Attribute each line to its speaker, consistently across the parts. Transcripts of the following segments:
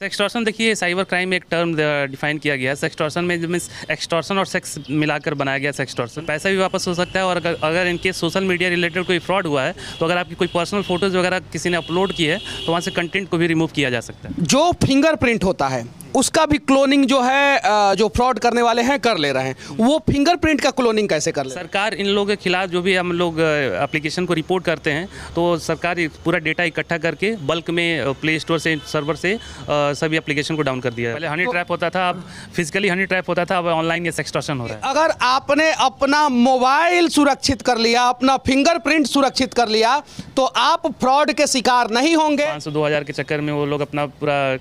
Speaker 1: Sextortion देखिए cyber crime में एक टर्म डिफाइन किया गया है। सेक्सटॉर्शन में मीन्स एक्सटॉर्शन और सेक्स मिलाकर बनाया गया सेक्सटॉर्शन। पैसा भी वापस हो सकता है और अगर इनके सोशल मीडिया रिलेटेड कोई फ्रॉड हुआ है तो अगर आपकी कोई पर्सनल फोटोज़ वगैरह किसी ने अपलोड की है तो वहाँ से कंटेंट को भी रिमूव किया जा सकता है।
Speaker 2: जो फिंगरप्रिंट होता है उसका भी क्लोनिंग जो है जो फ्रॉड करने वाले हैं कर ले रहे हैं, वो फिंगरप्रिंट का क्लोनिंग कैसे कर ले?
Speaker 1: सरकार इन लोगों के खिलाफ जो भी हम लोग एप्लीकेशन को रिपोर्ट करते हैं तो सरकार पूरा डेटा इकट्ठा करके बल्क में प्ले स्टोर से सर्वर से सभी एप्लीकेशन को डाउन कर दिया है। पहले हनी ट्रैप होता था, अब फिजिकली हनी ट्रैप होता था, अब ऑनलाइन ये सेक्सटॉर्शन हो रहा है।
Speaker 2: अगर आपने अपना मोबाइल सुरक्षित कर लिया, अपना फिंगरप्रिंट सुरक्षित कर लिया तो आप फ्रॉड के शिकार नहीं होंगे।
Speaker 1: 500-2000 के चक्कर में वो लोग अपना पूरा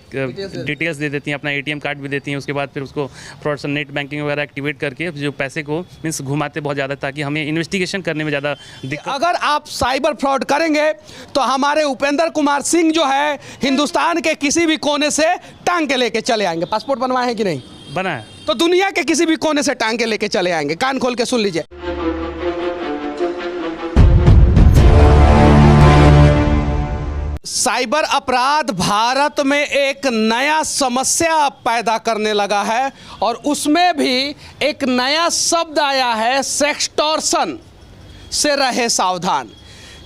Speaker 1: डिटेल्स दे देती हैं, अपना एटीएम कार्ड भी देती हैं, उसके बाद फिर उसको फ्रॉड से नेट बैंकिंग वगैरह एक्टिवेट करके जो पैसे को मीन्स घुमाते बहुत ज़्यादा ताकि हमें इन्वेस्टिगेशन करने में ज़्यादा दिक्कत।
Speaker 2: अगर आप साइबर फ्रॉड करेंगे तो हमारे उपेंद्र कुमार सिंह जो है हिंदुस्तान के किसी भी कोने से टांग के लेके चले आएंगे। पासपोर्ट बनवाए हैं कि नहीं?
Speaker 1: बना है।
Speaker 2: तो दुनिया के किसी भी कोने से टांग के लेके चले आएंगे। कान खोल के सुन लीजिए। साइबर अपराध भारत में एक नया समस्या पैदा करने लगा है और उसमें भी एक नया शब्द आया है, सेक्सटॉर्शन। से रहे सावधान।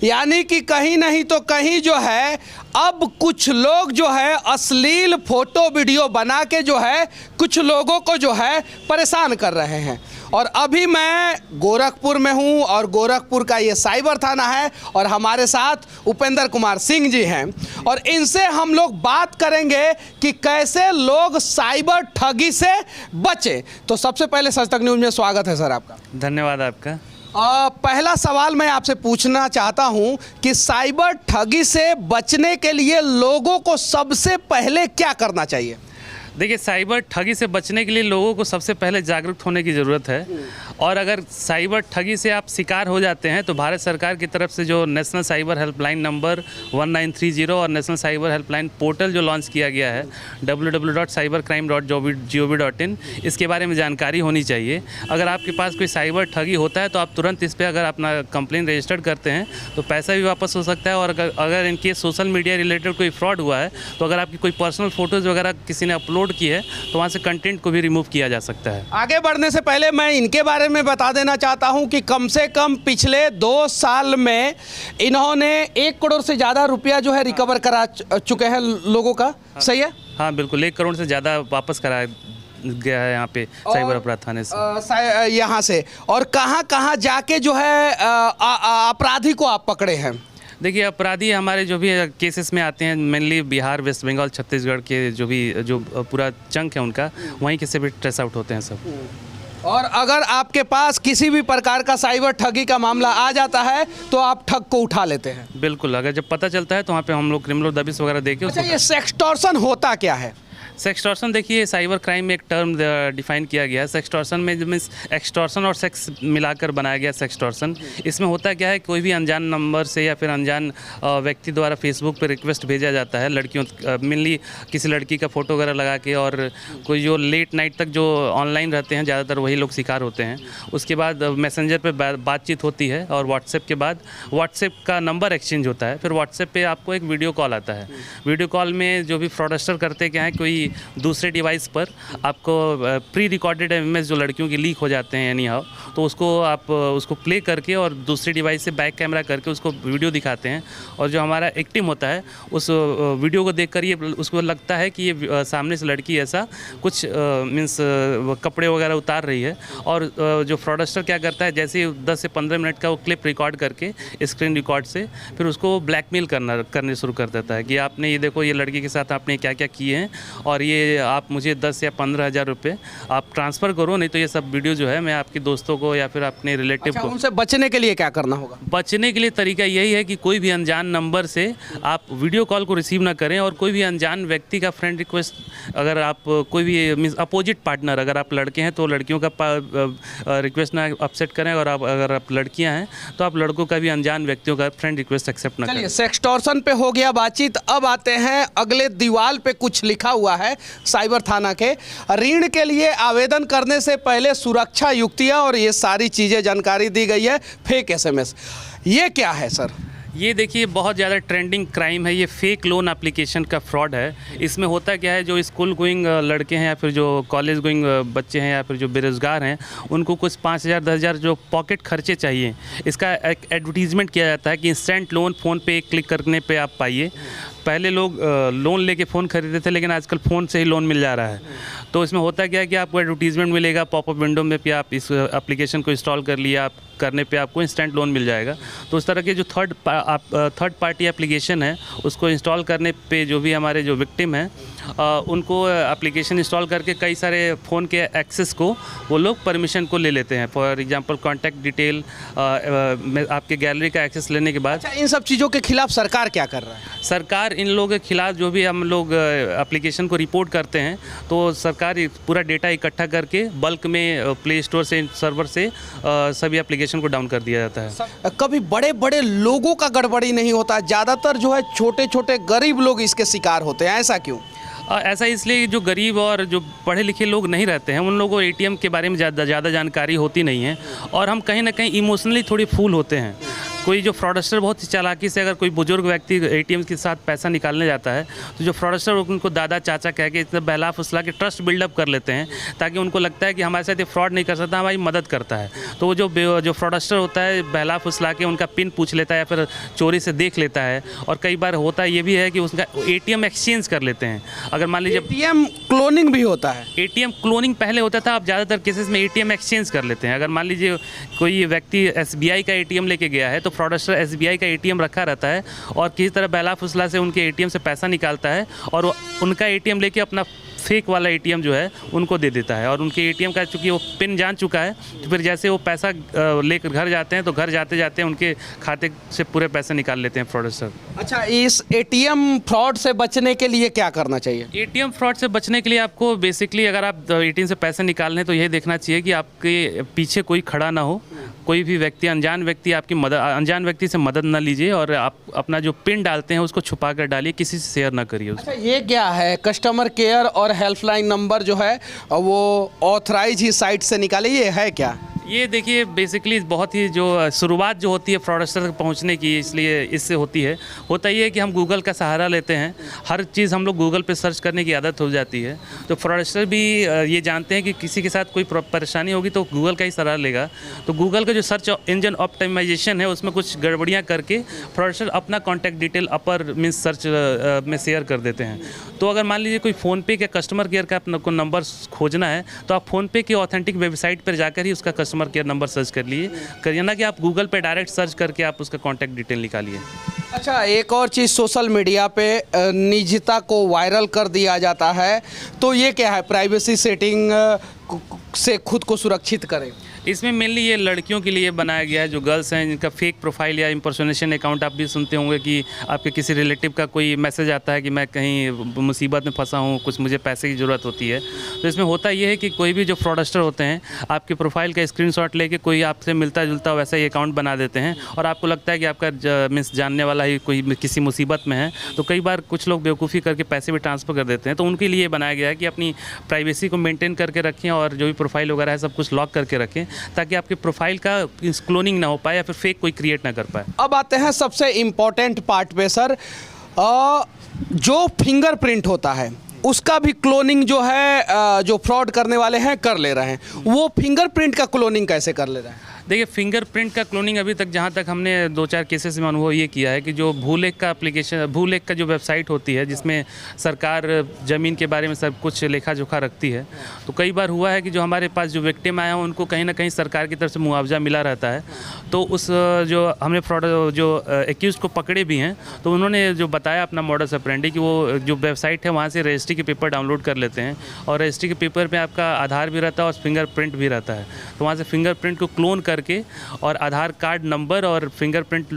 Speaker 2: यानी कि कहीं नहीं तो कहीं जो है अब कुछ लोग जो है अश्लील फोटो वीडियो बना के जो है कुछ लोगों को जो है परेशान कर रहे हैं। और अभी मैं गोरखपुर में हूं और गोरखपुर का ये साइबर थाना है और हमारे साथ उपेंद्र कुमार सिंह जी हैं और इनसे हम लोग बात करेंगे कि कैसे लोग साइबर ठगी से बचे। तो सबसे पहले सच तक न्यूज़ में स्वागत है सर आपका।
Speaker 1: धन्यवाद आपका।
Speaker 2: पहला सवाल मैं आपसे पूछना चाहता हूं कि साइबर ठगी से बचने के लिए लोगों को सबसे पहले क्या करना चाहिए?
Speaker 1: देखिए, साइबर ठगी से बचने के लिए लोगों को सबसे पहले जागरूक होने की ज़रूरत है। और अगर साइबर ठगी से आप शिकार हो जाते हैं तो भारत सरकार की तरफ से जो नेशनल साइबर हेल्पलाइन नंबर 1930 और नेशनल साइबर हेल्पलाइन पोर्टल जो लॉन्च किया गया है www.cybercrime.gov.in, इसके बारे में जानकारी होनी चाहिए। अगर आपके पास कोई साइबर ठगी होता है तो आप तुरंत इस पर अगर अपना कंप्लेंट रजिस्टर्ड करते हैं तो पैसा भी वापस हो सकता है। और अगर इनके सोशल मीडिया रिलेटेड कोई फ्रॉड हुआ है तो अगर आपकी कोई पर्सनल फोटोज़ वगैरह किसी ने अपलोड की है तो वहाँ से कंटेंट को भी रिमूव किया जा सकता है।
Speaker 2: आगे बढ़ने से पहले मैं इनके बारे में बता देना चाहता हूं कि कम से कम पिछले 2 साल में इन्होंने 1 करोड़ से ज़्यादा रुपया जो है रिकवर करा चुके हैं लोगों का। सही है?
Speaker 1: हाँ बिल्कुल, 1 करोड़ से ज़्यादा वापस कराया गया है यहाँ पे साइबर अपराध थाने से।
Speaker 2: यहाँ से और कहाँ जाके जो है अपराधी को आप पकड़े हैं?
Speaker 1: देखिए, अपराधी हमारे जो भी केसेस में आते हैं मेनली बिहार, वेस्ट बंगाल, छत्तीसगढ़ के जो पूरा चंक है उनका, वहीं के से भी ट्रेस आउट होते हैं सब।
Speaker 2: और अगर आपके पास किसी भी प्रकार का साइबर ठगी का मामला आ जाता है तो आप ठग को उठा लेते हैं?
Speaker 1: बिल्कुल, अगर जब पता चलता है तो वहाँ पे हम लोग क्रिमिनल दबिश वगैरह देके।
Speaker 2: अच्छा, ये सेक्सटॉर्शन होता क्या है?
Speaker 1: सेक्सटॉर्शन देखिए साइबर क्राइम में एक टर्म डिफाइन किया गया है। सेक्सटॉर्शन में मीन्स एक्सटॉर्शन और सेक्स मिलाकर बनाया गया सेक्सटॉर्शन। इसमें होता क्या है, कोई भी अनजान नंबर से या फिर अनजान व्यक्ति द्वारा फेसबुक पर रिक्वेस्ट भेजा जाता है लड़कियों, मेनली किसी लड़की का फोटो वगैरह लगा के, और कोई जो लेट नाइट तक जो ऑनलाइन रहते हैं ज़्यादातर वही लोग शिकार होते हैं। उसके बाद मैसेंजर पर बातचीत होती है और व्हाट्सएप के बाद व्हाट्सएप का नंबर एक्सचेंज होता है। फिर व्हाट्सएप पर आपको एक वीडियो कॉल आता है। वीडियो कॉल में जो भी फ्रॉडस्टर करते क्या है, कोई दूसरे डिवाइस पर आपको प्री रिकॉर्डेड इमेज जो लड़कियों की लीक हो जाते हैं एनी हाउ, तो उसको आप उसको प्ले करके और दूसरे डिवाइस से बैक कैमरा करके उसको वीडियो दिखाते हैं। और जो हमारा एक्टिव होता है उस वीडियो को देखकर ये उसको लगता है कि ये सामने से लड़की ऐसा कुछ मीन्स कपड़े वगैरह उतार रही है। और जो फ्रॉडस्टर क्या करता है, जैसे ही 10 से 15 मिनट का वो क्लिप रिकॉर्ड करके स्क्रीन रिकॉर्ड से फिर उसको ब्लैकमेल करने शुरू कर देता है कि आपने ये देखो, ये लड़की के साथ आपने क्या क्या किए हैं और ये आप मुझे 10 या 15 हज़ार रुपये आप ट्रांसफ़र करो, नहीं तो ये सब वीडियो जो है मैं आपके दोस्तों को या फिर अपने रिलेटिव को।
Speaker 2: उनसे बचने के लिए क्या करना होगा?
Speaker 1: बचने के लिए तरीका यही है कि कोई भी अनजान नंबर से आप वीडियो कॉल को रिसीव ना करें। और कोई भी अनजान व्यक्ति का फ्रेंड रिक्वेस्ट, अगर आप कोई भी मीन्स अपोजिट पार्टनर, अगर आप लड़के हैं तो लड़कियों का रिक्वेस्ट ना एक्सेप्ट करें, और अगर आप लड़कियाँ हैं तो आप लड़कों का भी अनजान व्यक्तियों का फ्रेंड रिक्वेस्ट एक्सेप्ट ना करें।
Speaker 2: सेक्सटॉर्शन पे हो गया बातचीत, अब आते हैं अगले दीवार पे कुछ लिखा हुआ है साइबर थाना के। ऋण के लिए आवेदन करने से पहले सुरक्षा युक्तियां और ये सारी चीज़ें जानकारी दी गई है। फेक SMS, ये क्या है सर?
Speaker 1: ये देखिए बहुत ज़्यादा ट्रेंडिंग क्राइम है, ये फेक लोन एप्लीकेशन का फ्रॉड है। इसमें होता क्या है, जो स्कूल गोइंग लड़के हैं या फिर जो कॉलेज गोइंग बच्चे हैं या फिर जो बेरोज़गार हैं, उनको कुछ 5,000 10,000 जो पॉकेट खर्चे चाहिए, इसका एक एडवर्टीज़मेंट किया जाता है कि इंस्टेंट लोन फ़ोन पे क्लिक करने पे आप पाइए। पहले लोग लोन लेके फ़ोन खरीदते थे, लेकिन आजकल फ़ोन से ही लोन मिल जा रहा है। तो इसमें होता क्या है कि आपको एडवर्टीज़मेंट मिलेगा पॉपअप विंडो में कि आप इस एप्लीकेशन को इंस्टॉल कर लिया, आप करने पे आपको इंस्टेंट लोन मिल जाएगा। तो उस तरह के जो थर्ड पार्टी एप्लीकेशन है, उसको इंस्टॉल करने पे जो भी हमारे जो विक्टिम हैं, उनको एप्लीकेशन इंस्टॉल करके कई सारे फ़ोन के एक्सेस को वो लोग परमिशन को ले लेते हैं। फॉर एग्जांपल कॉन्टैक्ट डिटेल, आपके गैलरी का एक्सेस लेने के बाद।
Speaker 2: अच्छा, इन सब चीज़ों के खिलाफ सरकार क्या कर रहा है?
Speaker 1: सरकार इन लोगों के खिलाफ जो भी हम लोग एप्लीकेशन को रिपोर्ट करते हैं, तो सरकार पूरा डेटा इकट्ठा करके बल्क में प्ले स्टोर से, सर्वर से सभी एप्लीकेशन को डाउन कर दिया जाता है।
Speaker 2: कभी बड़े बड़े लोगों का गड़बड़ी नहीं होता, ज़्यादातर जो है छोटे छोटे गरीब लोग इसके शिकार होते हैं, ऐसा क्यों?
Speaker 1: ऐसा इसलिए जो गरीब और जो पढ़े लिखे लोग नहीं रहते हैं, उन लोगों को एटीएम के बारे में ज़्यादा जानकारी होती नहीं है, और हम कहीं ना कहीं इमोशनली थोड़ी फूल होते हैं। कोई जो फ्रॉडस्टर बहुत ही चालाकी से, अगर कोई बुजुर्ग व्यक्ति एटीएम के साथ पैसा निकालने जाता है, तो जो फ्रॉडस्टर उनको दादा चाचा कह के इतना बहला फुसला के ट्रस्ट बिल्डअप कर लेते हैं, ताकि उनको लगता है कि हमारे साथ ये फ्रॉड नहीं कर सकता, हमारी मदद करता है। तो वो जो फ्रॉडस्टर होता है, बहला फुसला के उनका पिन पूछ लेता है या फिर चोरी से देख लेता है, और कई बार होता ये भी है कि उसका एटीएम एक्सचेंज कर लेते हैं। अगर मान लीजिए
Speaker 2: एटीएम क्लोनिंग भी होता है।
Speaker 1: एटीएम क्लोनिंग पहले होता था, अब ज़्यादातर केसेस में एटीएम एक्सचेंज कर लेते हैं। अगर मान लीजिए कोई व्यक्ति एसबीआई का एटीएम लेके गया है, तो फ्रॉडस्टर एसबीआई का एटीएम रखा रहता है और किसी तरह बहला फुसला से उनके एटीएम से पैसा निकालता है, और उनका एटीएम लेके अपना फेक वाला एटीएम जो है उनको दे देता है। और उनके एटीएम का चूँकि वो पिन जान चुका है, तो फिर जैसे वो पैसा लेकर घर जाते हैं, तो घर जाते जाते उनके खाते से पूरे पैसे निकाल लेते हैं फ्रॉडस्टर।
Speaker 2: अच्छा, इस एटीएम फ्रॉड से बचने के लिए क्या करना चाहिए?
Speaker 1: एटीएम फ्रॉड से बचने के लिए आपको बेसिकली, अगर आप एटीएम से पैसे निकालने, तो यही देखना चाहिए कि आपके पीछे कोई खड़ा ना हो, कोई भी व्यक्ति, अनजान व्यक्ति से मदद ना लीजिए, और आप अपना जो पिन डालते हैं उसको छुपा कर डालिए, किसी से शेयर ना करिए उसको।
Speaker 2: अच्छा, ये क्या है? कस्टमर केयर और हेल्पलाइन नंबर जो है वो ऑथराइज ही साइट से निकाले, ये है क्या?
Speaker 1: ये देखिए बेसिकली बहुत ही जो शुरुआत जो होती है फ्रॉडस्टर तक पहुंचने की, इसलिए इससे होती है। होता ये है कि हम गूगल का सहारा लेते हैं, हर चीज़ हम लोग गूगल पे सर्च करने की आदत हो जाती है। तो फ्रॉडस्टर भी ये जानते हैं कि किसी के साथ कोई परेशानी होगी तो गूगल का ही सहारा लेगा। तो गूगल का जो सर्च इंजन ऑप्टिमाइजेशन है, उसमें कुछ गड़बड़ियाँ करके फ्रॉडस्टर अपना कॉन्टैक्ट डिटेल अपर मीन्स सर्च में शेयर कर देते हैं। तो अगर मान लीजिए कोई फ़ोनपे का कस्टमर केयर का अपना को नंबर खोजना है, तो आप फ़ोनपे की ऑथेंटिक वेबसाइट पर जाकर ही उसका कस्टमर केयर नंबर सर्च करिए ना कि आप गूगल पे डायरेक्ट सर्च करके आप उसका कॉन्टैक्ट डिटेल निकालिए।
Speaker 2: अच्छा, एक और चीज़, सोशल मीडिया पे निजता को वायरल कर दिया जाता है, तो ये क्या है? प्राइवेसी सेटिंग से खुद को सुरक्षित करें।
Speaker 1: इसमें मेनली ये लड़कियों के लिए बनाया गया है, जो गर्ल्स हैं जिनका फेक प्रोफाइल या इंपर्सोनेशन अकाउंट, आप भी सुनते होंगे कि आपके किसी रिलेटिव का कोई मैसेज आता है कि मैं कहीं मुसीबत में फंसा हूँ, कुछ मुझे पैसे की ज़रूरत होती है। तो इसमें होता ये है कि कोई भी जो फ्रॉडस्टर होते हैं, आपके प्रोफाइल का स्क्रीनशॉट लेके कोई आपसे मिलता जुलता वैसा ही अकाउंट बना देते हैं, और आपको लगता है कि आपका मीन्स जानने वाला ही कोई किसी मुसीबत में है। तो कई बार कुछ लोग बेवकूफ़ी करके पैसे भी ट्रांसफ़र कर देते हैं। तो उनके लिए बनाया गया है कि अपनी प्राइवेसी को मेनटेन करके रखें, और जो भी प्रोफाइल वगैरह है सब कुछ लॉक करके रखें, ताकि आपके प्रोफाइल का क्लोनिंग ना हो पाए या फिर फेक कोई क्रिएट ना कर पाए।
Speaker 2: अब आते हैं सबसे इम्पोर्टेंट पार्ट पे सर, जो फिंगरप्रिंट होता है उसका भी क्लोनिंग जो है जो फ्रॉड करने वाले हैं कर ले रहे हैं, वो फिंगरप्रिंट का क्लोनिंग कैसे कर ले रहे हैं?
Speaker 1: देखिए, फिंगरप्रिंट का क्लोनिंग अभी तक जहाँ तक हमने 2-4 केसेस में अनुभव ये किया है कि जो भूलेख का एप्लीकेशन, भूलेख का जो वेबसाइट होती है, जिसमें सरकार ज़मीन के बारे में सब कुछ लेखा जोखा रखती है, तो कई बार हुआ है कि जो हमारे पास जो विक्टिम आए हैं उनको कहीं ना कहीं सरकार की तरफ से मुआवजा मिला रहता है। तो उस जो हमने फ्रॉड जो एक्यूज़ को पकड़े भी हैं, तो उन्होंने जो बताया अपना मॉडस ऑपरेंडी कि वो जो वेबसाइट है वहाँ से रजिस्ट्री के पेपर डाउनलोड कर लेते हैं, और रजिस्ट्री के पेपर में आपका आधार भी रहता है और फिंगरप्रिंट भी रहता है। तो वहाँ से फिंगरप्रिंट को क्लोन करके, और आधार कार्ड नंबर और फिंगरप्रिंट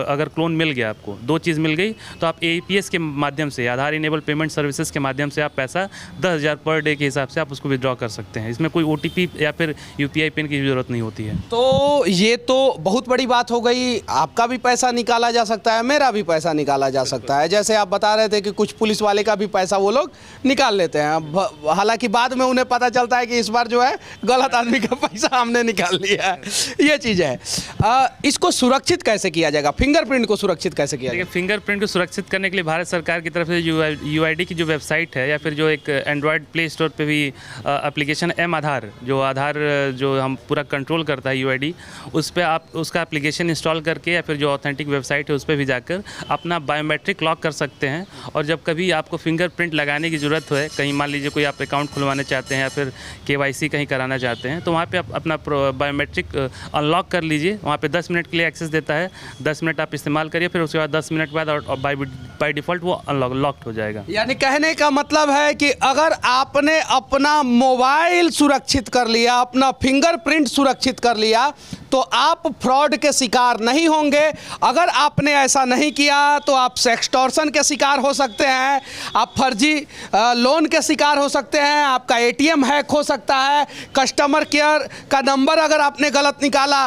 Speaker 1: अगर क्लोन मिल गया, आपको 2 चीज़ मिल गई, तो आप एपीएस के माध्यम से, आधार इनेबल पेमेंट सर्विसेज के माध्यम से आप पैसा 10,000 पर डे के हिसाब से आप उसको विड्रॉ कर सकते हैं। इसमें कोई ओटीपी या फिर यूपीआई पिन की ज़रूरत नहीं होती है।
Speaker 2: तो ये तो बहुत बड़ी बात हो गई, आपका भी पैसा निकाला जा सकता है, मेरा भी पैसा निकाला जा सकता है। जैसे आप बता रहे थे कि कुछ पुलिस वाले का भी पैसा वो लोग निकाल लेते हैं, हालांकि बाद में उन्हें पता चलता है कि इस बार जो है गलत आदमी का पैसा हमने निकाल लिया है। ये चीज़ है। इसको सुरक्षित कैसे किया जाएगा, फिंगरप्रिंट को सुरक्षित कैसे किया
Speaker 1: देखिए,
Speaker 2: जाएगा?
Speaker 1: फिंगरप्रिंट को सुरक्षित करने के लिए भारत सरकार की तरफ से यूआईडी की जो वेबसाइट है, या फिर जो एक एंड्रॉयड प्ले स्टोर पे भी एप्लीकेशन एम आधार, जो आधार जो हम पूरा कंट्रोल करता है यूआईडी, उस पर आप उसका एप्लीकेशन इंस्टॉल करके या फिर जो ऑथेंटिक वेबसाइट है उस पर भी जाकर अपना बायोमेट्रिक लॉक कर सकते हैं। और जब कभी आपको फिंगरप्रिंट लगाने की ज़रूरत हो, कहीं मान लीजिए कोई आप अकाउंट खुलवाने चाहते हैं या फिर केवाईसी कहीं कराना चाहते हैं, तो वहाँ पे आप अपना बायोमेट्रिक अनलॉक कर लीजिए। वहाँ पे 10 मिनट के लिए एक्सेस देता है, 10 मिनट आप इस्तेमाल करिए, फिर उसके बाद 10 मिनट बाद और बाय डिफ़ॉल्ट वो लॉक्ड हो जाएगा।
Speaker 2: यानी कहने का मतलब है कि अगर आपने अपना मोबाइल सुरक्षित कर लिया, अपना फिंगरप्रिंट सुरक्षित कर लिया, तो आप फ्रॉड के शिकार नहीं होंगे। अगर आपने ऐसा नहीं किया तो आप सेक्सटॉर्शन के शिकार हो सकते हैं, आप फर्जी लोन के शिकार हो सकते हैं, आपका एटीएम हैक हो सकता है, कस्टमर केयर का नंबर अगर आपने गलत निकाला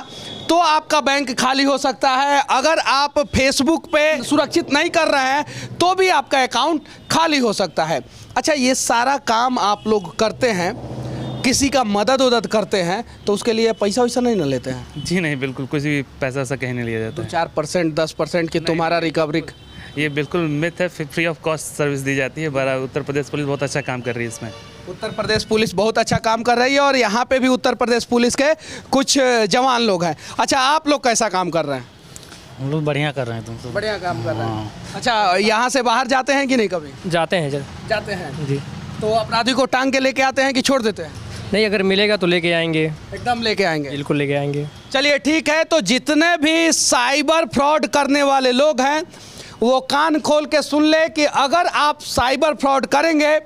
Speaker 2: तो आपका बैंक खाली हो सकता है। अगर आप फेसबुक पे सुरक्षित नहीं कर रहे हैं तो भी आपका अकाउंट खाली हो सकता है। अच्छा, ये सारा काम आप लोग करते हैं, किसी का मदद करते हैं, तो उसके लिए पैसा वैसा नहीं ना लेते हैं?
Speaker 1: जी नहीं, बिल्कुल कुछ भी पैसा ऐसा कहीं नहीं लिया जाता है।
Speaker 2: 4% 10% की तुम्हारा रिकवरी?
Speaker 1: ये बिल्कुल मिथ है, फ्री ऑफ कॉस्ट सर्विस दी जाती है। बड़ा उत्तर प्रदेश पुलिस बहुत अच्छा काम कर रही है इसमें।
Speaker 2: उत्तर प्रदेश पुलिस बहुत अच्छा काम कर रही है और यहाँ पे भी उत्तर प्रदेश पुलिस के कुछ जवान लोग हैं। अच्छा, आप लोग कैसा काम कर रहे हैं?
Speaker 3: हम लोग बढ़िया कर रहे हैं, तुम तो
Speaker 2: बढ़िया काम कर रहे हैं। अच्छा, यहाँ से बाहर जाते हैं कि नहीं कभी?
Speaker 3: जाते हैं
Speaker 2: जाते हैं
Speaker 3: जी।
Speaker 2: तो अपराधी को टांग के लेके आते हैं कि छोड़ देते हैं?
Speaker 3: नहीं, अगर मिलेगा तो लेके आएंगे,
Speaker 2: एकदम लेके आएंगे।
Speaker 3: बिल्कुल लेके आएंगे।
Speaker 2: चलिए ठीक है, तो जितने भी साइबर फ्रॉड करने वाले लोग हैं वो कान खोल के सुन ले कि अगर आप साइबर फ्रॉड करेंगे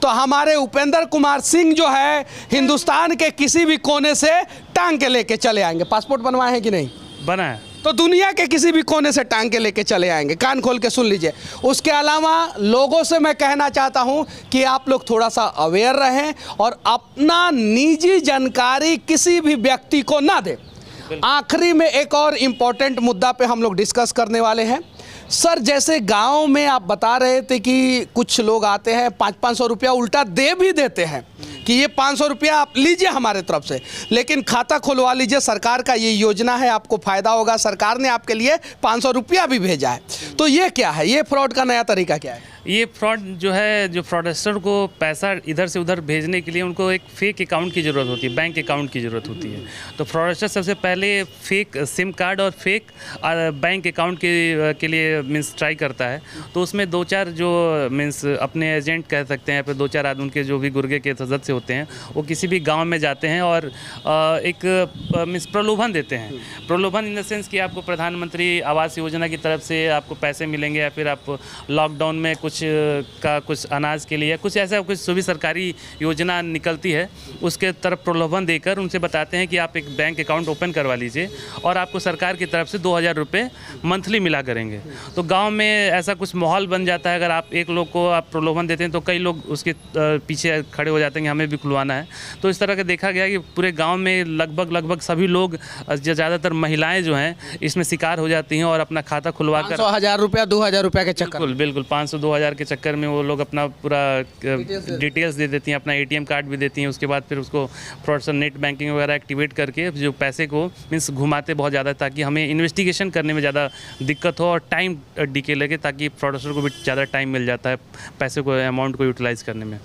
Speaker 2: तो हमारे उपेंद्र कुमार सिंह जो है हिंदुस्तान के किसी भी कोने से टांग के लेके चले आएंगे। पासपोर्ट बनवाए हैं कि नहीं?
Speaker 1: बना है।
Speaker 2: तो दुनिया के किसी भी कोने से टांग के लेके चले आएंगे। कान खोल के सुन लीजिए। उसके अलावा लोगों से मैं कहना चाहता हूं कि आप लोग थोड़ा सा अवेयर रहें और अपना निजी जानकारी किसी भी व्यक्ति को ना दें। आखिरी में एक और इम्पोर्टेंट मुद्दा पे हम लोग डिस्कस करने वाले हैं। सर, जैसे गांव में आप बता रहे थे कि कुछ लोग आते हैं 500-500 रुपया उल्टा दे भी देते हैं कि ये 500 रुपया आप लीजिए हमारे तरफ से, लेकिन खाता खुलवा लीजिए, सरकार का ये योजना है, आपको फ़ायदा होगा, सरकार ने आपके लिए 500 रुपया भी भेजा है। तो ये क्या है, ये फ्रॉड का नया तरीका क्या है?
Speaker 1: ये फ्रॉड जो है, जो फ्रॉडस्टर को पैसा इधर से उधर भेजने के लिए उनको एक फेक अकाउंट की ज़रूरत होती है, बैंक अकाउंट की ज़रूरत होती है। तो फ्रॉडस्टर सबसे पहले फेक सिम कार्ड और फेक बैंक अकाउंट के लिए मीन्स ट्राई करता है। तो उसमें 2-4 जो मीन्स अपने एजेंट कह सकते हैं, फिर 2-4 आदमी उनके जो भी गुर्गे के सदस्य होते हैं, वो किसी भी गाँव में जाते हैं और एक मीन्स प्रलोभन देते हैं। प्रलोभन इन द सेंस कि आपको प्रधानमंत्री आवास योजना की तरफ से आपको पैसे मिलेंगे, या फिर आप लॉकडाउन में कुछ अनाज के लिए कुछ ऐसा कुछ जो भी सरकारी योजना निकलती है उसके तरफ प्रलोभन देकर उनसे बताते हैं कि आप एक बैंक अकाउंट ओपन करवा लीजिए और आपको सरकार की तरफ से 2000 रुपये मंथली मिला करेंगे। तो गांव में ऐसा कुछ माहौल बन जाता है। अगर आप एक लोग को आप प्रलोभन देते हैं तो कई लोग उसके पीछे खड़े हो जाते हैं कि हमें भी खुलवाना है। तो इस तरह का देखा गया कि पूरे गाँव में लगभग सभी लोग, ज़्यादातर महिलाएँ जो हैं इसमें शिकार हो जाती हैं और अपना खाता खुलवा कर
Speaker 2: 500-1000 रुपया 2000 रुपया के चक्कर,
Speaker 1: बिल्कुल 500-2000 के चक्कर में वो लोग अपना पूरा डिटेल्स दे देती हैं, अपना एटीएम कार्ड भी देती हैं। उसके बाद फिर उसको फ्रॉडस्टर नेट बैंकिंग वगैरह एक्टिवेट करके जो पैसे को मीन्स घुमाते बहुत ज़्यादा, ताकि हमें इन्वेस्टिगेशन करने में ज़्यादा दिक्कत हो और टाइम डिके लगे, ताकि फ्रॉडस्टर को भी ज़्यादा टाइम मिल जाता है पैसे को, अमाउंट को यूटिलाइज़ करने में।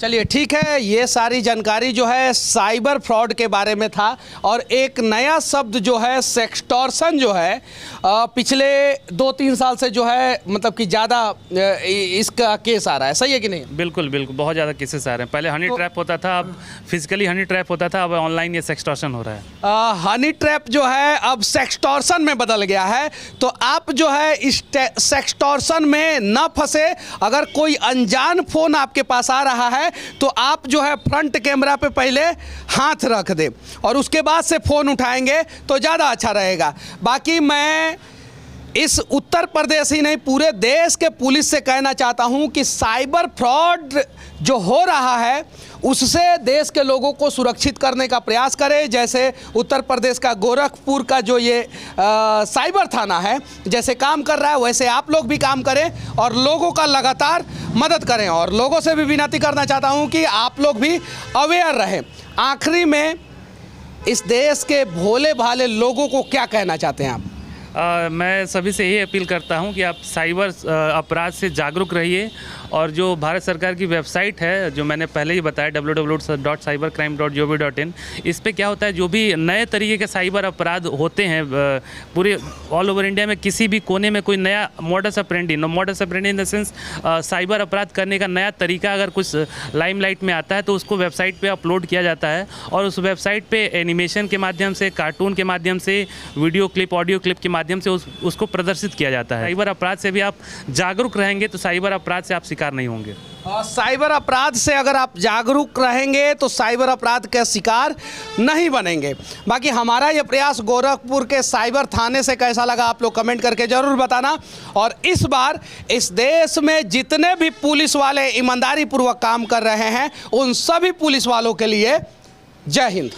Speaker 2: चलिए ठीक है, ये सारी जानकारी जो है साइबर फ्रॉड के बारे में था। और एक नया शब्द जो है सेक्सटॉर्शन जो है पिछले 2-3 साल से जो है मतलब कि ज़्यादा इसका केस आ रहा है, सही है कि नहीं?
Speaker 1: बिल्कुल बहुत ज़्यादा केसेस आ रहे हैं। पहले हनी ट्रैप होता था, अब फिजिकली हनी ट्रैप होता था, अब ऑनलाइन ये सेक्सटॉर्शन हो रहा है।
Speaker 2: हनी ट्रैप जो है अब सेक्सटॉर्शन में बदल गया है। तो आप जो है इस सेक्सटॉर्शन में ना फंसे। अगर कोई अनजान फ़ोन आपके पास आ रहा है तो आप जो है फ्रंट कैमरा पे पहले हाथ रख दे और उसके बाद से फ़ोन उठाएंगे तो ज़्यादा अच्छा रहेगा। बाकी मैं इस उत्तर प्रदेश ही नहीं पूरे देश के पुलिस से कहना चाहता हूं कि साइबर फ्रॉड जो हो रहा है उससे देश के लोगों को सुरक्षित करने का प्रयास करें। जैसे उत्तर प्रदेश का गोरखपुर का जो ये साइबर थाना है जैसे काम कर रहा है, वैसे आप लोग भी काम करें और लोगों का लगातार मदद करें। और लोगों से भी विनती करना चाहता हूं कि आप लोग भी अवेयर रहें। आखिरी में इस देश के भोले भाले लोगों को क्या कहना चाहते हैं आप?
Speaker 1: मैं सभी से यही अपील करता हूं कि आप साइबर अपराध से जागरूक रहिए और जो भारत सरकार की वेबसाइट है जो मैंने पहले ही बताया www.cybercrime.gov.in, इस पे क्या होता है जो भी नए तरीके के साइबर अपराध होते हैं पूरे ऑल ओवर इंडिया में किसी भी कोने में कोई नया modus operandi in the sense cyber अपराध करने का नया तरीका अगर कुछ लाइमलाइट में आता है तो उसको वेबसाइट पे अपलोड किया जाता है और उस वेबसाइट पे एनिमेशन के माध्यम से, कार्टून के माध्यम से, वीडियो क्लिप, ऑडियो क्लिप के माध्यम से उसको प्रदर्शित किया जाता है। साइबर अपराध से भी आप जागरूक रहेंगे तो साइबर अपराध से आप शिकार नहीं होंगे।
Speaker 2: साइबर अपराध से अगर आप जागरूक रहेंगे तो साइबर अपराध के शिकार नहीं बनेंगे। बाकी हमारा ये प्रयास गोरखपुर के साइबर थाने से कैसा लगा आप लोग कमेंट करके ज़रूर बताना। और इस बार इस देश में जितने भी पुलिस वाले ईमानदारी पूर्वक काम कर रहे हैं उन सभी पुलिस वालों के लिए जय हिंद।